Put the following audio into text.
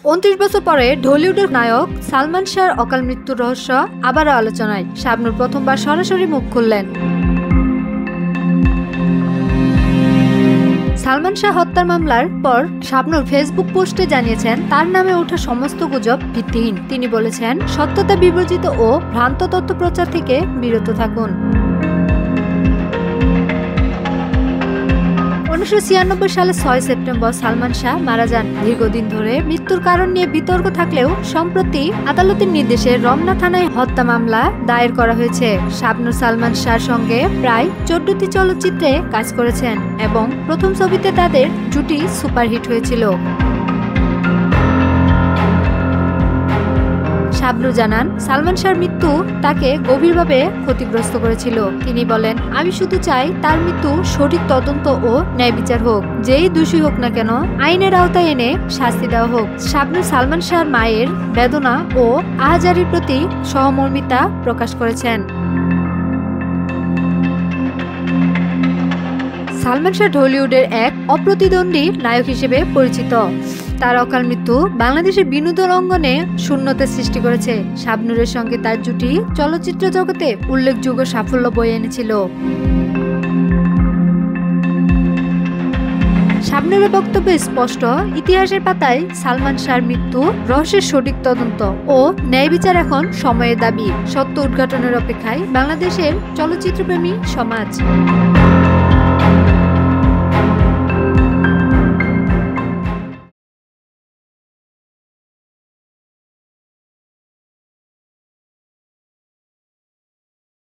29 বছর পরে ঢলিউডের নায়ক সালমান শাহর অকাল মৃত্যুর রহস্য আবারও আলোচনায়। শাবনূর প্রথমবার সরাসরি মুখ খুললেন। সালমান শাহ হত্যার মামলার পর শাবনূর ফেসবুক পোস্টে জানিয়েছেন তার নামে ওঠা সমস্ত গুজব ভিত্তিহীন। তিনি বলেছেন, সত্যতা বিবর্জিত ও ভ্রান্ত তথ্য প্রচার থেকে বিরত থাকুন। 1996 সালে 6 সেপ্টেম্বর সালমান শাহ মারা যান। দীর্ঘদিন ধরে মৃত্যুর কারণ নিয়ে বিতর্ক থাকলেও সম্প্রতি আদালতের নির্দেশে রমনা থানায় হত্যা মামলা দায়ের করা হয়েছে। শাবনূর সালমান শাহর সঙ্গে প্রায় 14টি চলচ্চিত্রে কাজ করেছেন এবং প্রথম ছবিতে তাদের জুটি সুপারহিট হয়েছিল। শাবনূর জানান, সালমান শাহর মৃত্যু তাকে গভীরভাবে ক্ষতিগ্রস্ত করেছিল। তিনি বলেন, আমি শুধু চাই তার মৃত্যু সঠিক তদন্ত ও ন্যায় বিচার হোক। যেই দোষী হোক না কেন আইনের আওতায় এনে শাস্তি দেওয়া হোক। শাবনূর সালমান শাহর মায়ের বেদনা ও আহাজারির প্রতি সহমর্মিতা প্রকাশ করেছেন। সালমান শাহ ঢলিউডের এক অপ্রতিদ্বন্দ্বী নায়ক হিসেবে পরিচিত। তার অকাল মৃত্যু বাংলাদেশের বিনোদন অঙ্গনে শূন্যতা সৃষ্টি করেছে। শাবনূরের সঙ্গে তার জুটি চলচ্চিত্র জগতে উল্লেখযোগ্য সাফল্য বয়ে এনেছিল। শাবনূরের বক্তব্য স্পষ্ট, ইতিহাসের পাতায় সালমান শাহর মৃত্যু রহস্যের সঠিক তদন্ত ও ন্যায় বিচার এখন সময়ের দাবি। সত্য উদ্ঘাটনের অপেক্ষায় বাংলাদেশের চলচ্চিত্রপ্রেমী সমাজ।